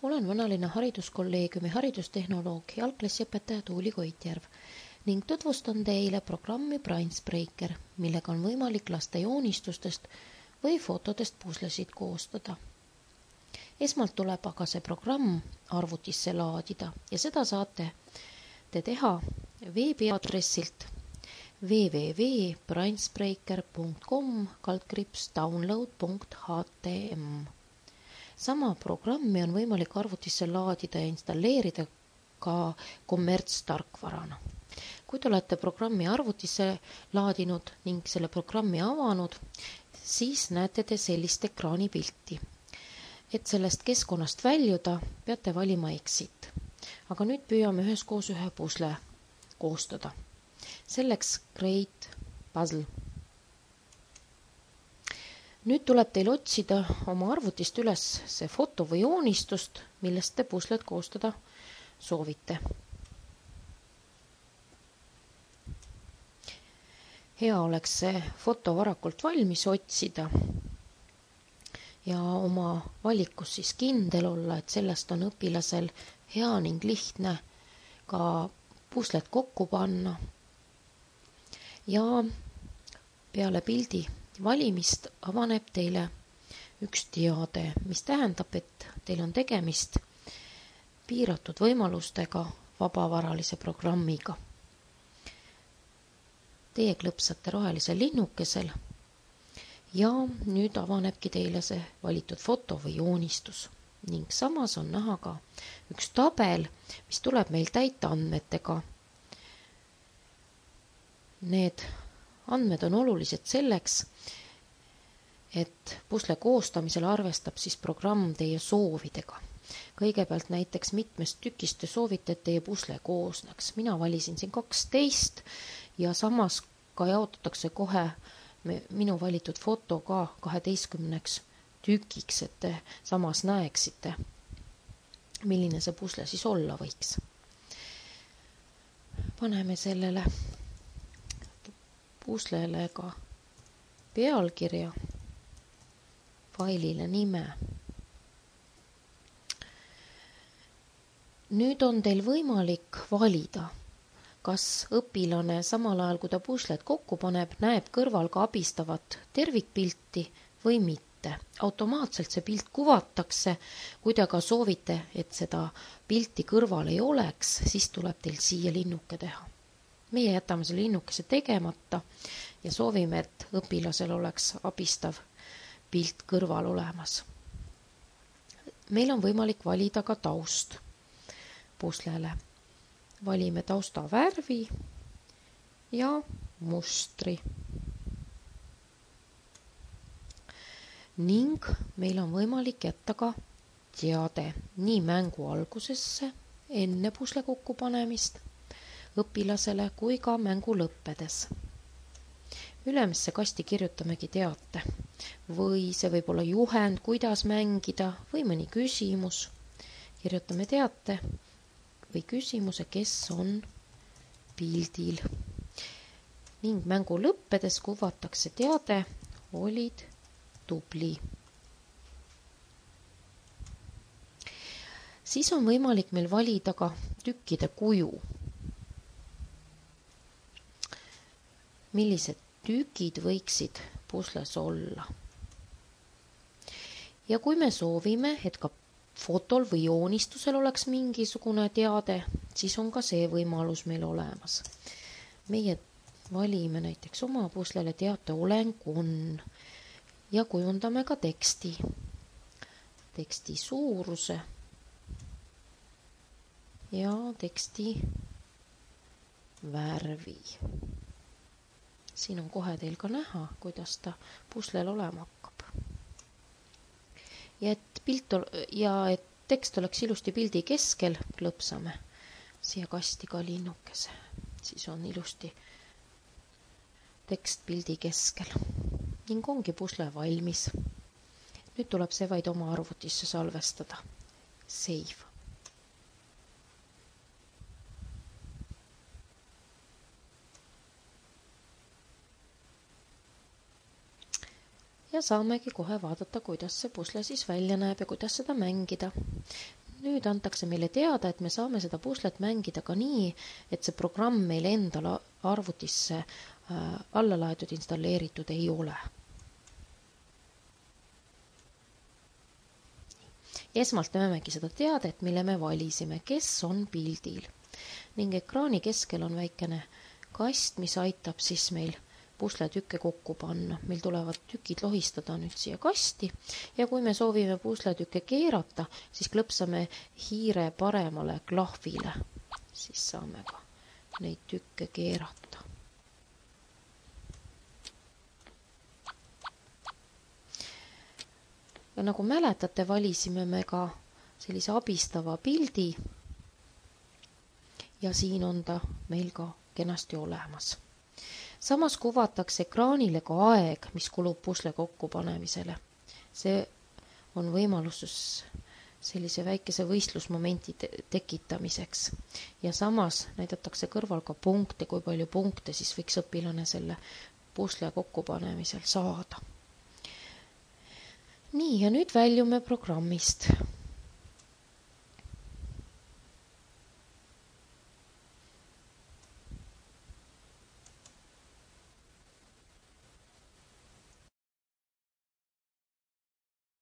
Olen Vanalinna hariduskolleegiumi haridustehnoloog ja algklassiõpetaja Tuuli Koitjärv ning tutvustan teile programmi Brainsbreaker, millega on võimalik laste joonistustest või fotodest puslesid koostada. Esmalt tuleb aga see programm arvutisse laadida ja seda saate te teha veebiaadressilt www.brainsbreaker.com/download.htm. Sama programmi on võimalik arvutisse laadida ja installeerida ka kommertstarkvarana. Kui te olete programmi arvutisse laadinud ning selle programmi avanud, siis näete te sellist ekraanipilti. Et sellest keskkonnast väljuda, peate valima exit. Aga nüüd püüame üheskoos ühe pusle koostada. Selleks Create Puzzle. Nüüd tuleb teil otsida oma arvutist üles see foto või joonistust, millest te puslet koostada soovite. Hea oleks see foto varakult valmis otsida ja oma valikus siis kindel olla, et sellest on õpilasel hea ning lihtne ka puslet kokku panna. Ja peale pildi valimist avaneb teile üks teade, mis tähendab, et teil on tegemist piiratud võimalustega vabavaralise programmiga. Teie klõpsate rohelisel linnukesel ja nüüd avanebki teile see valitud foto või joonistus ning samas on näha ka üks tabel, mis tuleb meil täita andmetega. Need andmed on olulised selleks, et pusle koostamisel arvestab siis programm teie soovidega. Kõigepealt näiteks mitmest tükist te soovite, et teie pusle koosneks. Mina valisin siin 12 ja samas ka jaotatakse kohe minu valitud foto ka 12 tükiks, et te samas näeksite, milline see pusle siis olla võiks. Paneme sellele puslele ka pealkirja, failile nime. Nüüd on teil võimalik valida, kas õpilane samal ajal, kui ta puslet kokku paneb, näeb kõrval ka abistavat tervikpilti või mitte. Automaatselt see pilt kuvatakse, kui te ka soovite, et seda pilti kõrval ei oleks, siis tuleb teil siia linnuke teha. Meie jätame selle linnukese tegemata ja soovime, et õpilasel oleks abistav pilt kõrval olemas. Meil on võimalik valida ka taust puslele. Valime tausta värvi ja mustri. Ning meil on võimalik jätta ka teade nii mängu algusesse, enne pusle kokkupanemist, õpilasele kui ka mängu lõppedes. Ülemisse kasti kirjutamegi teate või see võib olla juhend, kuidas mängida või mõni küsimus. Kirjutame teate või küsimuse, kes on pildil. Ning mängu lõppedes kuvatakse teade, olid tubli. Siis on võimalik meil valida ka tükkide kuju. Millised tükid võiksid pusles olla. Ja kui me soovime, et ka fotol või joonistusel oleks mingisugune teade, siis on ka see võimalus meil olemas. Meie valime näiteks oma puslele teate oleng on ja kujundame ka teksti suuruse ja teksti värvi. Siin on kohe teil ka näha, kuidas ta puslel olema hakkab. Ja et tekst oleks ilusti pildi keskel, klõpsame siia kasti ka linnukese. Siis on ilusti tekst pildi keskel. Ning ongi pusle valmis. Nüüd tuleb see vaid oma arvutisse salvestada. Save. Ja saamegi kohe vaadata, kuidas see pusle siis välja näeb ja kuidas seda mängida. nüüd antakse meile teada, et me saame seda puslet mängida ka nii, et see programm meil endal arvutisse alla laetud installeeritud ei ole. Esmalt näemegi seda teadet, mille me valisime, kes on pildil. Ning ekraani keskel on väikene kast, mis aitab siis meil pusletükke kokku panna. Meil tulevad tükid lohistada nüüd siia kasti ja kui me soovime pusletükke keerata, siis klõpsame hiire paremale klahvile. Siis saame ka neid tükke keerata. Ja nagu mäletate, valisime me ka sellise abistava pildi ja siin on ta meil ka kenasti olemas. Samas kuvatakse ekraanile ka aeg, mis kulub pusle kokkupanemisele. See on võimalus sellise väikese võistlusmomenti tekitamiseks. Ja samas näidatakse kõrval ka punkte, kui palju punkte siis võiks õpilane selle pusle kokkupanemisel saada. Nii, ja nüüd väljume programmist.